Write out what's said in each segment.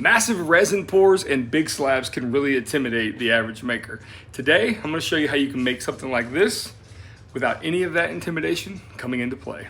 Massive resin pours and big slabs can really intimidate the average maker. Today, I'm going to show you how you can make something like this without any of that intimidation coming into play.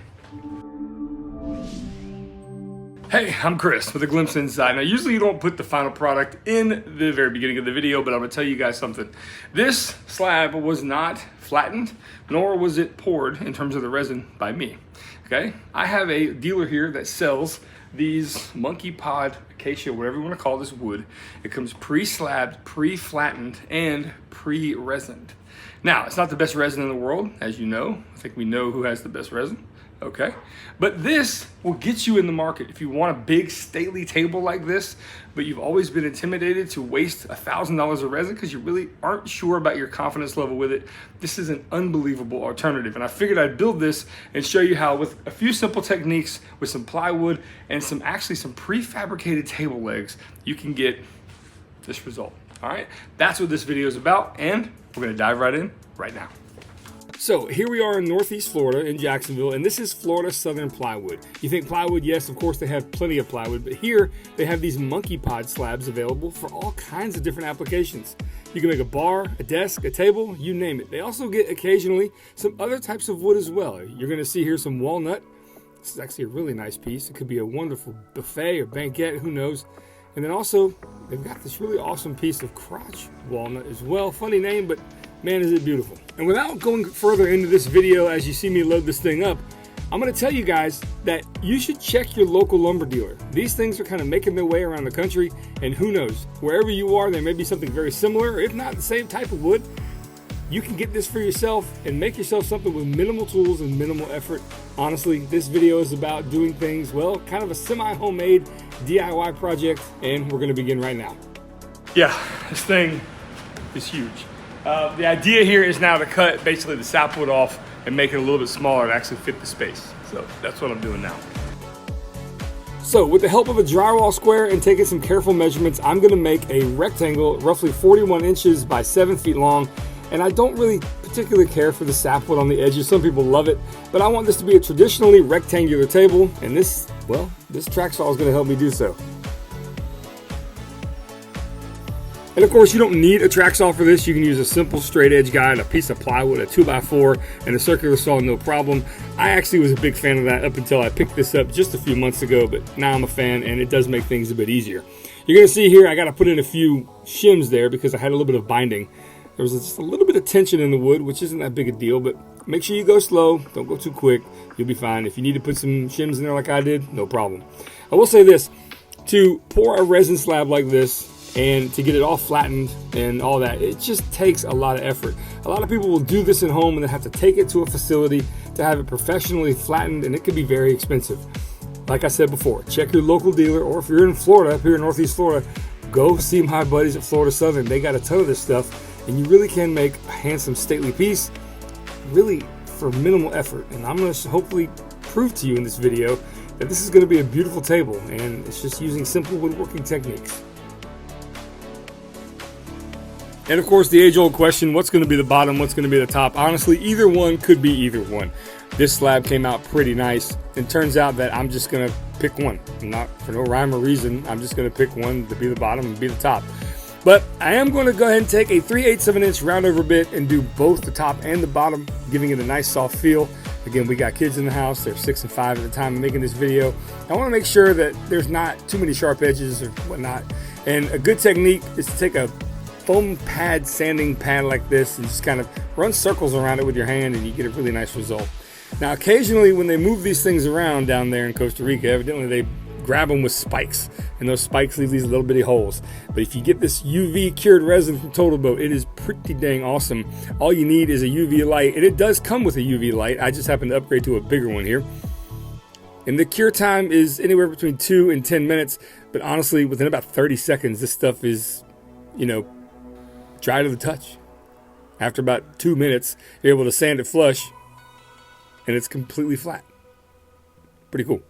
Hey, I'm Chris with A Glimpse Inside. Now, usually you don't put the final product in the very beginning of the video, but I'm going to tell you guys something. This slab was not flattened, nor was it poured in terms of the resin by me. Okay, I have a dealer here that sells these monkey pod, acacia, whatever you want to call this wood. It comes pre-slabbed, pre-flattened, and pre-resined. Now, it's not the best resin in the world, as you know. I think we know who has the best resin. Okay, but this will get you in the market if you want a big stately table like this, but you've always been intimidated to waste $1,000 of resin because you really aren't sure about your confidence level with it. This is an unbelievable alternative, and I figured I'd build this and show you how, with a few simple techniques, with some plywood and some prefabricated table legs, you can get this result. All right, that's what this video is about, and we're gonna dive right in right now. So here we are in Northeast Florida in Jacksonville, and this is Florida Southern Plywood. You think plywood? Yes, of course they have plenty of plywood, but here they have these monkey pod slabs available for all kinds of different applications. You can make a bar, a desk, a table, you name it. They also get occasionally some other types of wood as well. You're gonna see here some walnut. This is actually a really nice piece. It could be a wonderful buffet or banquette, who knows. And then also, they've got this really awesome piece of crotch walnut as well. Funny name, but man, is it beautiful. And without going further into this video, as you see me load this thing up, I'm gonna tell you guys that you should check your local lumber dealer. These things are kind of making their way around the country, and who knows, wherever you are, there may be something very similar, or if not the same type of wood. You can get this for yourself and make yourself something with minimal tools and minimal effort. Honestly, this video is about doing things, well, kind of a semi-homemade DIY project, and we're gonna begin right now. Yeah, this thing is huge. The idea here is now to cut basically the sapwood off and make it a little bit smaller to actually fit the space. So that's what I'm doing now. So with the help of a drywall square and taking some careful measurements, I'm gonna make a rectangle roughly 41 inches by 7 feet long. And I don't really particularly care for the sapwood on the edges. Some people love it, but I want this to be a traditionally rectangular table, and this track saw is gonna help me do so. And of course, you don't need a track saw for this. You can use a simple straight edge guide, a piece of plywood, a 2x4, and a circular saw, no problem. I actually was a big fan of that up until I picked this up just a few months ago, but now I'm a fan, and it does make things a bit easier. You're gonna see here, I gotta put in a few shims there because I had a little bit of binding. There was just a little bit of tension in the wood, which isn't that big a deal, but make sure you go slow, don't go too quick, you'll be fine. If you need to put some shims in there like I did, no problem. I will say this, to pour a resin slab like this, and to get it all flattened and all that, it just takes a lot of effort. A lot of people will do this at home and then have to take it to a facility to have it professionally flattened, and it can be very expensive. Like I said before, check your local dealer, or if you're in Florida, up here in Northeast Florida, go see my buddies at Florida Southern. They got a ton of this stuff, and you really can make a handsome, stately piece, really for minimal effort. And I'm gonna hopefully prove to you in this video that this is gonna be a beautiful table, and it's just using simple woodworking techniques. And of course, the age-old question, what's going to be the bottom, what's going to be the top? Honestly, either one could be either one. This slab came out pretty nice. It turns out that I'm just going to pick one. Not for no rhyme or reason. I'm just going to pick one to be the bottom and be the top. But I am going to go ahead and take a 3/8 of an inch round over bit and do both the top and the bottom, giving it a nice soft feel. Again, we got kids in the house. They're 6 and 5 at the time of making this video. I want to make sure that there's not too many sharp edges or whatnot. And a good technique is to take a foam pad, sanding pad like this, and just kind of run circles around it with your hand, and you get a really nice result. Now, occasionally when they move these things around down there in Costa Rica, evidently they grab them with spikes, and those spikes leave these little bitty holes. But if you get this UV cured resin from Total Boat, it is pretty dang awesome. All you need is a UV light, and it does come with a UV light. I just happen to upgrade to a bigger one here. And the cure time is anywhere between 2 and 10 minutes, but honestly, within about 30 seconds, this stuff is, dry to the touch. After about 2 minutes, you're able to sand it flush, and it's completely flat. Pretty cool.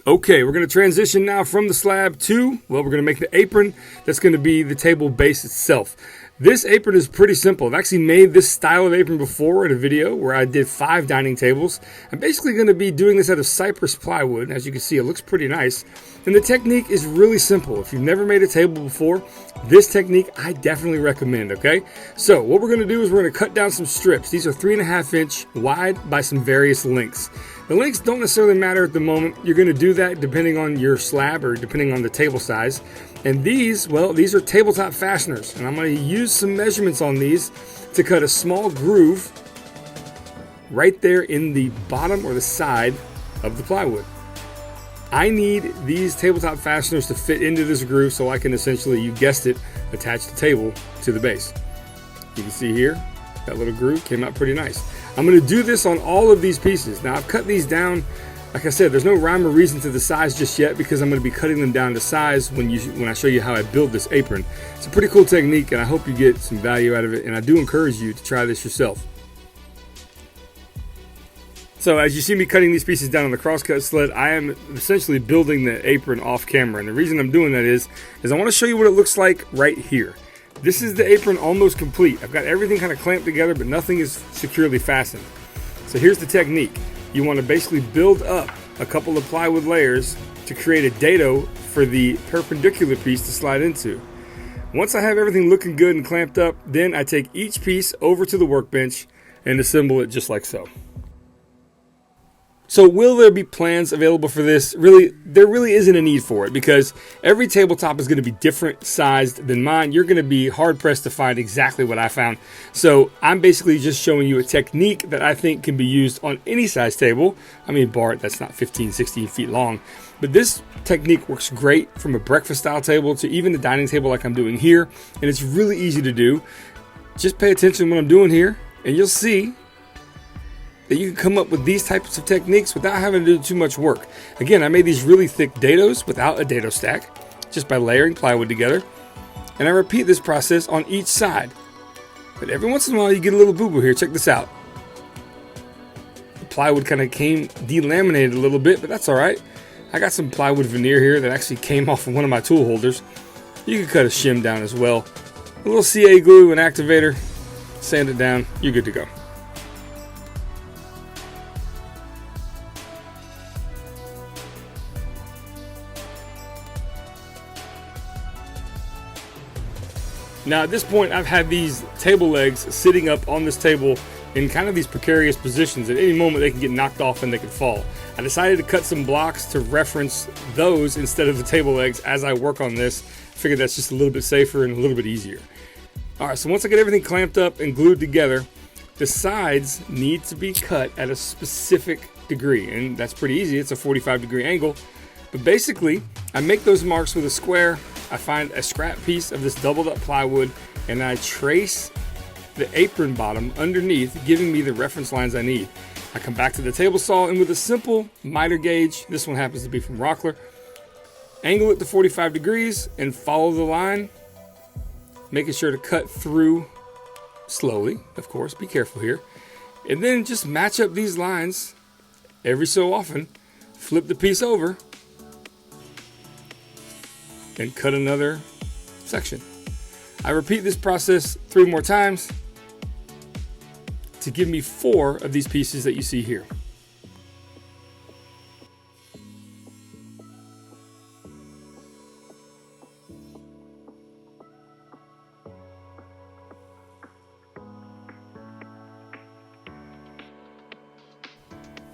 Okay, we're going to transition now from the slab to, well, we're going to make the apron. That's going to be the table base itself. This apron is pretty simple. I've actually made this style of apron before in a video where I did 5 dining tables. I'm basically going to be doing this out of cypress plywood. As you can see, it looks pretty nice. And the technique is really simple. If you've never made a table before, this technique I definitely recommend, okay? So what we're going to do is we're going to cut down some strips. These are 3.5 inch wide by some various lengths. The lengths don't necessarily matter at the moment. You're going to do that depending on your slab or depending on the table size. And these, well, these are tabletop fasteners, and I'm going to use some measurements on these to cut a small groove right there in the bottom or the side of the plywood. I need these tabletop fasteners to fit into this groove so I can essentially, you guessed it, attach the table to the base. You can see here, that little groove came out pretty nice. I'm going to do this on all of these pieces. Now I've cut these down. Like I said, there's no rhyme or reason to the size just yet because I'm going to be cutting them down to size when I show you how I build this apron. It's a pretty cool technique, and I hope you get some value out of it, and I do encourage you to try this yourself. So as you see me cutting these pieces down on the crosscut sled, I am essentially building the apron off camera, and the reason I'm doing that is I want to show you what it looks like right here. This is the apron almost complete. I've got everything kind of clamped together, but nothing is securely fastened. So here's the technique. You want to basically build up a couple of plywood layers to create a dado for the perpendicular piece to slide into. Once I have everything looking good and clamped up, then I take each piece over to the workbench and assemble it just like so. So will there be plans available for this? Really, there really isn't a need for it because every tabletop is going to be different sized than mine. You're going to be hard pressed to find exactly what I found. So I'm basically just showing you a technique that I think can be used on any size table. I mean, bar that's not 15, 16 feet long. But this technique works great from a breakfast style table to even the dining table like I'm doing here. And it's really easy to do. Just pay attention to what I'm doing here and you'll see that you can come up with these types of techniques without having to do too much work. Again, I made these really thick dados without a dado stack, just by layering plywood together. And I repeat this process on each side. But every once in a while you get a little boo-boo here. Check this out. The plywood kind of came delaminated a little bit, but that's all right. I got some plywood veneer here that actually came off of one of my tool holders. You can cut a shim down as well. A little CA glue and activator, sand it down, you're good to go. Now at this point, I've had these table legs sitting up on this table in kind of these precarious positions. At any moment they can get knocked off and they can fall. I decided to cut some blocks to reference those instead of the table legs as I work on this. I figured that's just a little bit safer and a little bit easier. Alright, so once I get everything clamped up and glued together, the sides need to be cut at a specific degree, and that's pretty easy. It's a 45-degree angle. But basically, I make those marks with a square. I find a scrap piece of this doubled up plywood and I trace the apron bottom underneath, giving me the reference lines I need. I come back to the table saw and with a simple miter gauge, this one happens to be from Rockler, angle it to 45 degrees and follow the line, making sure to cut through slowly, of course, be careful here. And then just match up these lines every so often, flip the piece over, and cut another section. I repeat this process 3 more times to give me 4 of these pieces that you see here.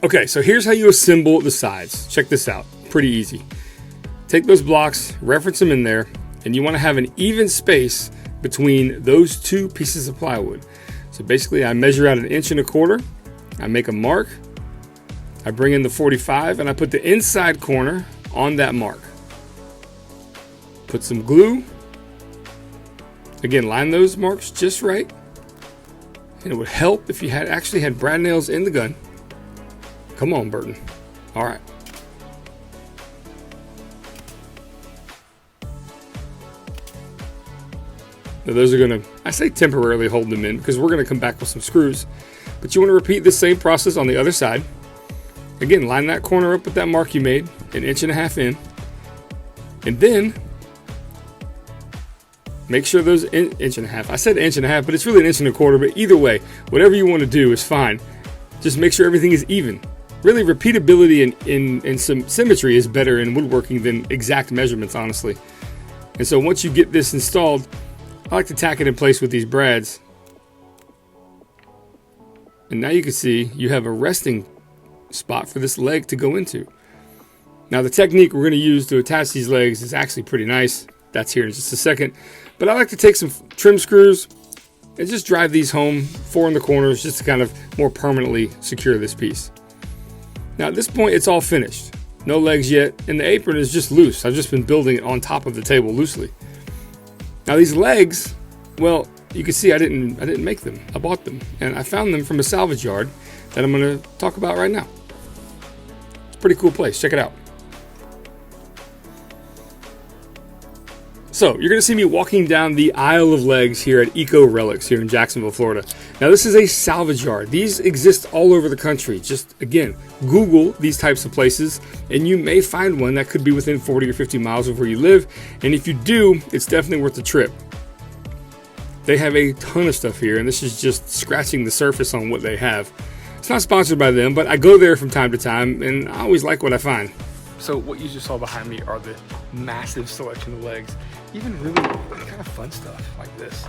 Okay, so here's how you assemble the sides. Check this out, pretty easy. Take those blocks, reference them in there, and you want to have an even space between those 2 pieces of plywood. So basically I measure out 1 1/4 inches, I make a mark, I bring in the 45 and I put the inside corner on that mark. Put some glue, again line those marks just right, and it would help if you actually had brad nails in the gun. Come on, Burton. All right. Now those are going to, I say temporarily hold them in because we're going to come back with some screws. But you want to repeat the same process on the other side. Again, line that corner up with that mark you made, 1.5 inches in. And then make sure those inch and a half. I said inch and a half, but it's really an inch and a quarter. But either way, whatever you want to do is fine. Just make sure everything is even. Really, repeatability and some symmetry is better in woodworking than exact measurements, honestly. And so once you get this installed, I like to tack it in place with these brads. And now you can see you have a resting spot for this leg to go into. Now the technique we're going to use to attach these legs is actually pretty nice. That's here in just a second. But I like to take some trim screws and just drive these home, 4 in the corners, just to kind of more permanently secure this piece. Now at this point it's all finished. No legs yet, and the apron is just loose. I've just been building it on top of the table loosely. Now these legs, well, you can see I didn't make them. I bought them, and I found them from a salvage yard that I'm going to talk about right now. It's a pretty cool place. Check it out. So you're going to see me walking down the aisle of legs here at Eco Relics here in Jacksonville, Florida. Now this is a salvage yard. These exist all over the country. Just again, Google these types of places and you may find one that could be within 40 or 50 miles of where you live. And if you do, it's definitely worth the trip. They have a ton of stuff here, and this is just scratching the surface on what they have. It's not sponsored by them, but I go there from time to time and I always like what I find. So what you just saw behind me are the massive selection of legs. Even really kind of fun stuff like this.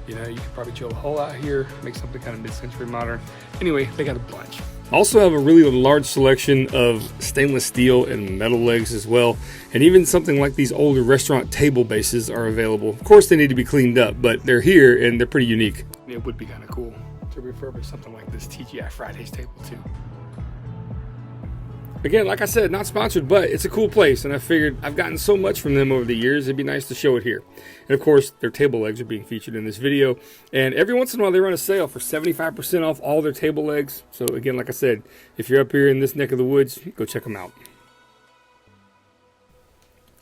You know, you could probably drill a hole out here, make something kind of mid-century modern. Anyway, they got a bunch. Also have a really large selection of stainless steel and metal legs as well. And even something like these older restaurant table bases are available. Of course, they need to be cleaned up, but they're here and they're pretty unique. It would be kind of cool to refurbish something like this TGI Fridays table too. Again, like I said, not sponsored, but it's a cool place, and I figured I've gotten so much from them over the years, it'd be nice to show it here. And of course, their table legs are being featured in this video, and every once in a while they run a sale for 75% off all their table legs. So again, like I said, if you're up here in this neck of the woods, go check them out.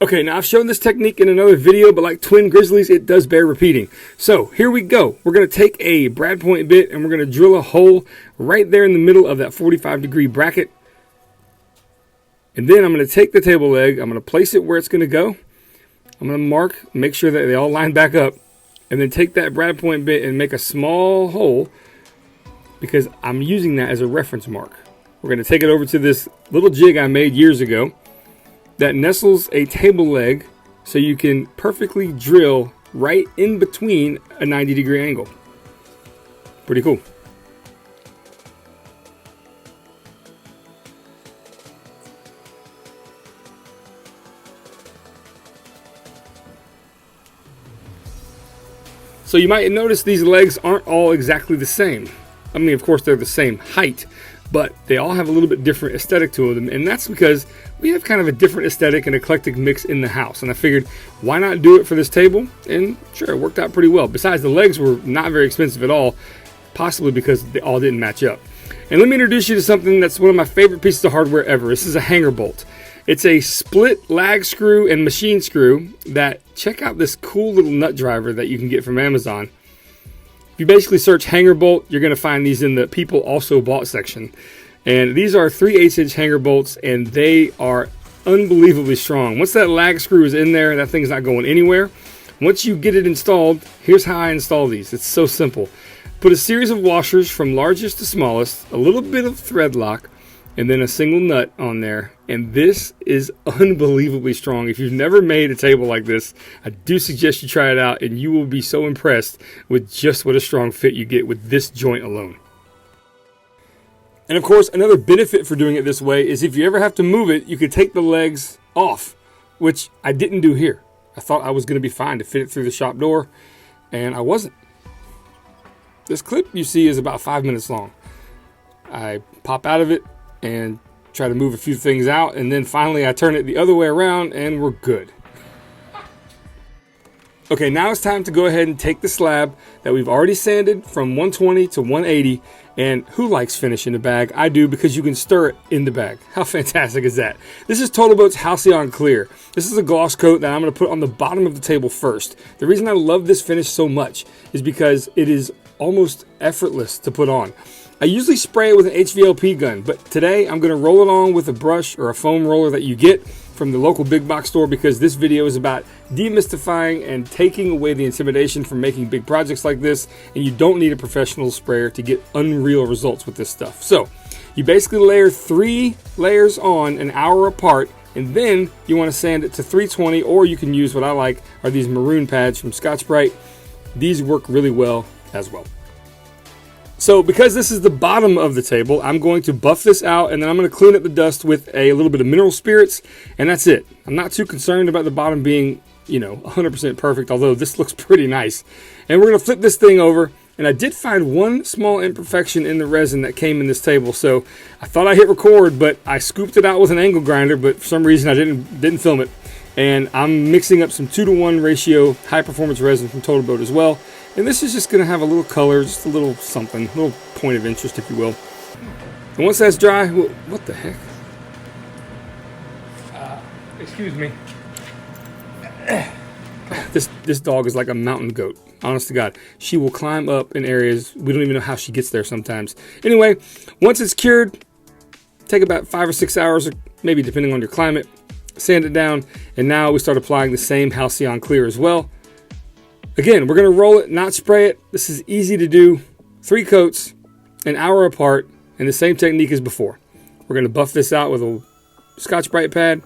Okay, now I've shown this technique in another video, but like twin grizzlies, it does bear repeating. So here we go. We're going to take a brad point bit, and we're going to drill a hole right there in the middle of that 45-degree bracket. And then I'm going to take the table leg, I'm going to place it where it's going to go. I'm going to mark, make sure that they all line back up, and then take that brad point bit and make a small hole because I'm using that as a reference mark. We're going to take it over to this little jig I made years ago that nestles a table leg so you can perfectly drill right in between a 90-degree angle. Pretty cool. So you might notice these legs aren't all exactly the same. I mean, of course, they're the same height, but they all have a little bit different aesthetic to them. And that's because we have kind of a different aesthetic and eclectic mix in the house. And I figured, why not do it for this table? And sure, it worked out pretty well. Besides, the legs were not very expensive at all, possibly because they all didn't match up. And let me introduce you to something that's one of my favorite pieces of hardware ever. This is a hanger bolt. It's a split lag screw and machine screw that, check out this cool little nut driver that you can get from Amazon. If you basically search hanger bolt, you're going to find these in the people also bought section. And these are 3/8" hanger bolts, and they are unbelievably strong. Once that lag screw is in there, that thing's not going anywhere. Once you get it installed, here's how I install these. It's so simple. Put a series of washers from largest to smallest, a little bit of thread lock, and then a single nut on there. And this is unbelievably strong. If you've never made a table like this, I do suggest you try it out, and you will be so impressed with just what a strong fit you get with this joint alone. And of course, another benefit for doing it this way is if you ever have to move it, you could take the legs off, which I didn't do here. I thought I was going to be fine to fit it through the shop door, and I wasn't. This clip you see is about 5 minutes long. I pop out of it and try to move a few things out, and then finally I turn it the other way around and we're good. Okay, now it's time to go ahead and take the slab that we've already sanded from 120 to 180, and who likes finish in the bag? I do, because you can stir it in the bag. How fantastic is that? This is Total Boat's Halcyon Clear. This is a gloss coat that I'm going to put on the bottom of the table first. The reason I love this finish so much is because it is almost effortless to put on. I usually spray it with an HVLP gun, but today I'm going to roll it on with a brush or a foam roller that you get, from the local big box store, because this video is about demystifying and taking away the intimidation from making big projects like this, and you don't need a professional sprayer to get unreal results with this stuff. So you basically layer 3 layers on an hour apart, and then you want to sand it to 320, or you can use what I like are these maroon pads from Scotch-Brite. These work really well as well. So because this is the bottom of the table, I'm going to buff this out, and then I'm going to clean up the dust with a little bit of mineral spirits, and that's it. I'm not too concerned about the bottom being, 100% perfect, although this looks pretty nice. And we're going to flip this thing over, and I did find one small imperfection in the resin that came in this table, so I thought I hit record, but I scooped it out with an angle grinder, but for some reason I didn't film it. And I'm mixing up some 2-to-1 ratio high performance resin from Total Boat as well. And this is just going to have a little color, just a little something, a little point of interest, if you will. And once that's dry, what the heck? Excuse me. This dog is like a mountain goat. Honest to God. She will climb up in areas, we don't even know how she gets there sometimes. Anyway, once it's cured, take about 5 or 6 hours, or maybe depending on your climate, sand it down, and now we start applying the same Halcyon Clear as well. Again, we're going to roll it, not spray it. This is easy to do. 3 coats, an hour apart, and the same technique as before. We're going to buff this out with a Scotch-Brite pad.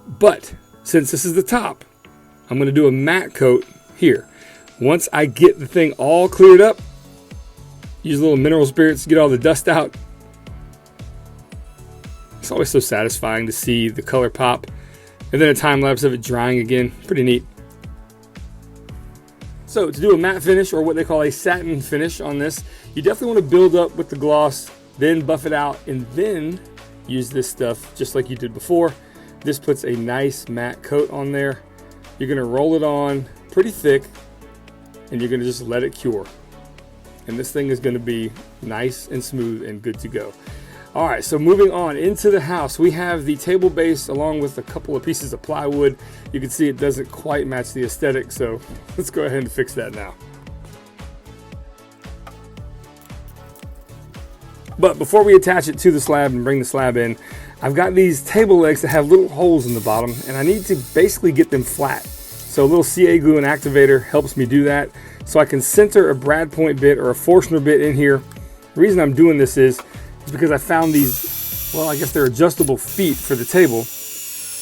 But since this is the top, I'm going to do a matte coat here. Once I get the thing all cleared up, use a little mineral spirits to get all the dust out. It's always so satisfying to see the color pop. And then a time lapse of it drying again. Pretty neat. So to do a matte finish, or what they call a satin finish on this, you definitely want to build up with the gloss, then buff it out, and then use this stuff just like you did before. This puts a nice matte coat on there. You're going to roll it on pretty thick, and you're going to just let it cure. And this thing is going to be nice and smooth and good to go. All right, so moving on into the house, we have the table base along with a couple of pieces of plywood. You can see it doesn't quite match the aesthetic, so let's go ahead and fix that now. But before we attach it to the slab and bring the slab in, I've got these table legs that have little holes in the bottom, and I need to basically get them flat. So a little CA glue and activator helps me do that, so I can center a brad point bit or a Forstner bit in here. The reason I'm doing this is because I found these, well, I guess they're adjustable feet for the table.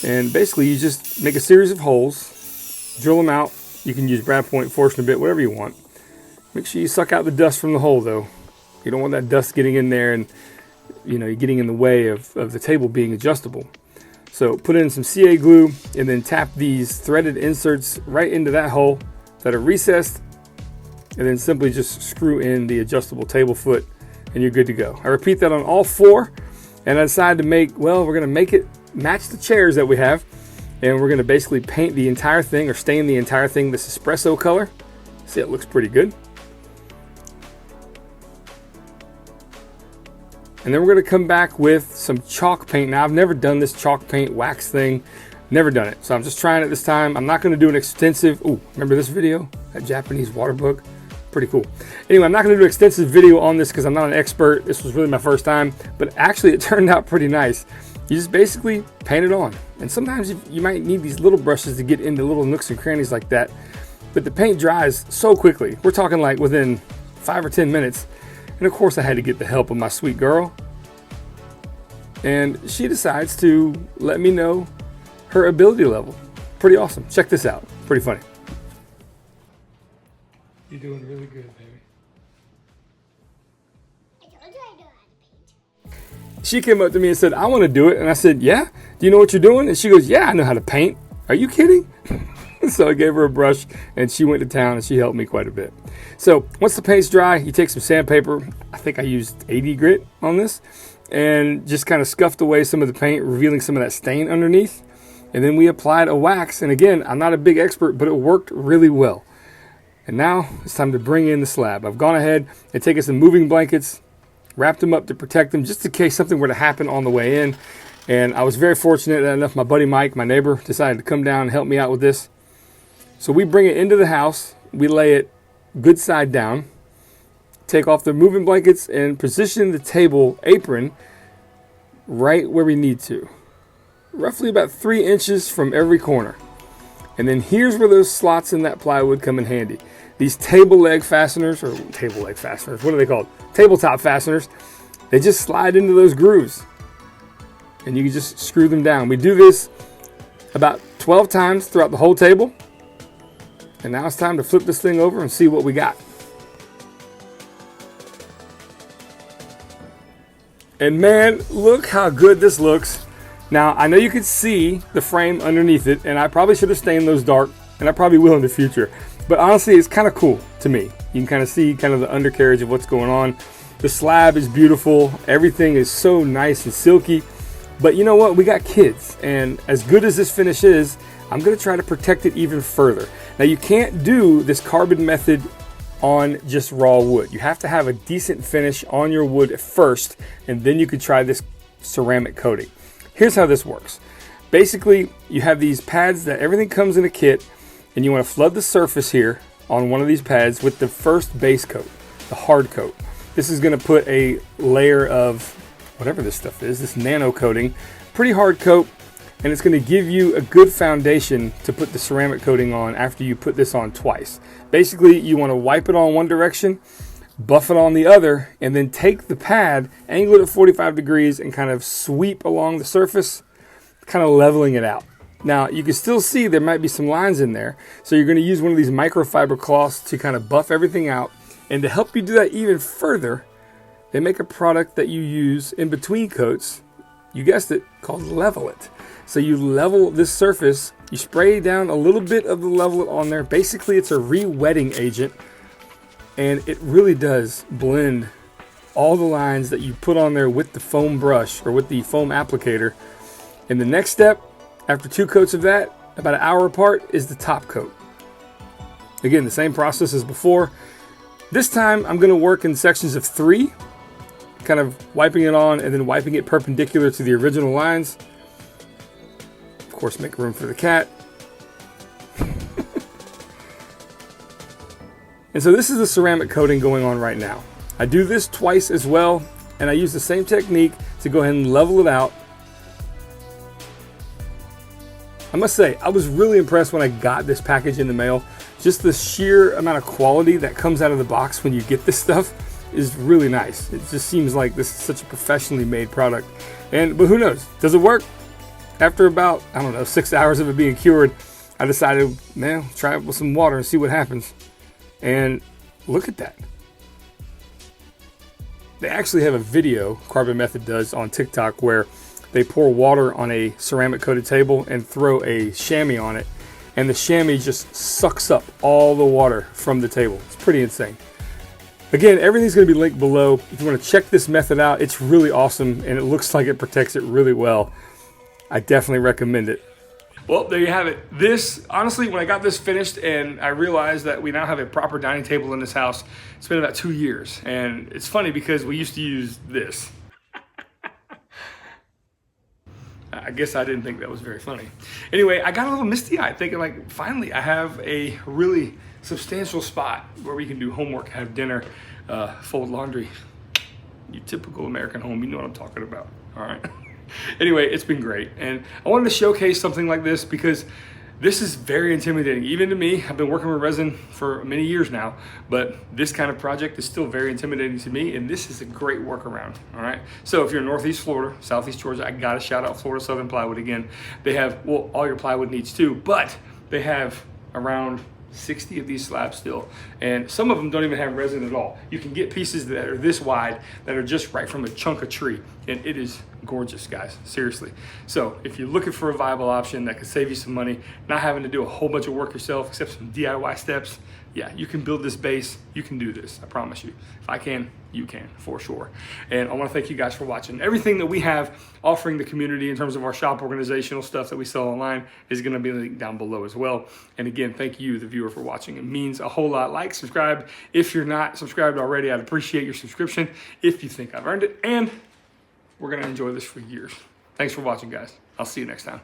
And basically you just make a series of holes, drill them out. You can use brad point, Forstner bit, whatever you want. Make sure you suck out the dust from the hole though. You don't want that dust getting in there and you're getting in the way of the table being adjustable. So put in some CA glue and then tap these threaded inserts right into that hole that are recessed, and then simply just screw in the adjustable table foot and you're good to go. I repeat that on all 4, and I decided to we're going to make it match the chairs that we have, and we're going to basically paint the entire thing or stain the entire thing this espresso color. See, it looks pretty good. And then we're going to come back with some chalk paint. Now, I've never done this chalk paint wax thing. Never done it. So I'm just trying it this time. I'm not going to do an extensive... Ooh, remember this video? That Japanese water bug? Pretty cool. Anyway, I'm not going to do an extensive video on this because I'm not an expert. This was really my first time. But actually, it turned out pretty nice. You just basically paint it on. And sometimes you might need these little brushes to get into little nooks and crannies like that. But the paint dries so quickly. We're talking like within 5 or 10 minutes. And of course I had to get the help of my sweet girl. And she decides to let me know her ability level. Pretty awesome. Check this out. Pretty funny. You're doing really good, baby. I told you I know how to paint. She came up to me and said, I want to do it. And I said, yeah? Do you know what you're doing? And she goes, yeah, I know how to paint. Are you kidding? So I gave her a brush and she went to town and she helped me quite a bit. So once the paint's dry, you take some sandpaper. I think I used 80 grit on this and just kind of scuffed away some of the paint, revealing some of that stain underneath. And then we applied a wax. And again, I'm not a big expert, but it worked really well. And now it's time to bring in the slab. I've gone ahead and taken some moving blankets, wrapped them up to protect them just in case something were to happen on the way in. And I was very fortunate that enough my buddy Mike, my neighbor, decided to come down and help me out with this. So we bring it into the house, we lay it good side down, take off the moving blankets and position the table apron right where we need to. roughly about 3 inches from every corner. And then here's where those slots in that plywood come in handy. These table leg fasteners, what are they called? Tabletop fasteners. They just slide into those grooves. And you can just screw them down. We do this about 12 times throughout the whole table. And now it's time to flip this thing over and see what we got. And man, look how good this looks. Now, I know you can see the frame underneath it, and I probably should have stained those dark, and I probably will in the future. But honestly, it's kind of cool to me. You can kind of see kind of the undercarriage of what's going on. The slab is beautiful. Everything is so nice and silky. But you know what? We got kids, and as good as this finish is, I'm going to try to protect it even further. Now, you can't do this carbon method on just raw wood. You have to have a decent finish on your wood first, and then you can try this ceramic coating. Here's how this works. Basically, you have these pads that everything comes in a kit, and you want to flood the surface here on one of these pads with the first base coat, the hard coat. This is going to put a layer of whatever this stuff is, this nano coating, pretty hard coat, and it's going to give you a good foundation to put the ceramic coating on after you put this on twice. Basically, you want to wipe it on one direction, buff it on the other, and then take the pad, angle it at 45 degrees, and kind of sweep along the surface, kind of leveling it out. Now, you can still see there might be some lines in there, so you're going to use one of these microfiber cloths to kind of buff everything out. And to help you do that even further, they make a product that you use in between coats, you guessed it, called Level It. So you level this surface, you spray down a little bit of the Level It on there. Basically, it's a re-wetting agent, and it really does blend all the lines that you put on there with the foam brush or with the foam applicator. And the next step, after 2 coats of that, about an hour apart, is the top coat. Again, the same process as before. This time, I'm going to work in sections of 3, kind of wiping it on and then wiping it perpendicular to the original lines. Of course, make room for the cat. And so this is the ceramic coating going on right now. I do this twice as well, and I use the same technique to go ahead and level it out. I must say, I was really impressed when I got this package in the mail. Just the sheer amount of quality that comes out of the box when you get this stuff is really nice. It just seems like this is such a professionally made product. But who knows? Does it work? After about, 6 hours of it being cured, I decided, man, try it with some water and see what happens. And look at that. They actually have a video, Carbon Method does, on TikTok where they pour water on a ceramic coated table and throw a chamois on it. And the chamois just sucks up all the water from the table. It's pretty insane. Again, everything's going to be linked below. If you want to check this method out, it's really awesome and it looks like it protects it really well. I definitely recommend it. Well, there you have it. This, honestly, when I got this finished and I realized that we now have a proper dining table in this house, it's been about 2 years. And it's funny because we used to use this. I guess I didn't think that was very funny. Anyway, I got a little misty-eyed thinking like, finally, I have a really substantial spot where we can do homework, have dinner, fold laundry. Your typical American home, you know what I'm talking about, all right? Anyway, it's been great. And I wanted to showcase something like this because this is very intimidating, even to me. I've been working with resin for many years now, but this kind of project is still very intimidating to me, and this is a great workaround, all right? So if you're in Northeast Florida, Southeast Georgia, I gotta shout out Florida Southern Plywood again. They have, well, all your plywood needs too, but they have around 60 of these slabs still, and some of them don't even have resin at all. You can get pieces that are this wide that are just right from a chunk of tree, and it is gorgeous, guys, seriously. So if you're looking for a viable option that could save you some money, not having to do a whole bunch of work yourself except some DIY steps, yeah, you can build this base. You can do this, I promise you. If I can, you can, for sure. And I want to thank you guys for watching. Everything that we have offering the community in terms of our shop organizational stuff that we sell online is going to be linked down below as well. And again, thank you, the viewer, for watching. It means a whole lot. Like, subscribe. If you're not subscribed already, I'd appreciate your subscription if you think I've earned it. And we're going to enjoy this for years. Thanks for watching, guys. I'll see you next time.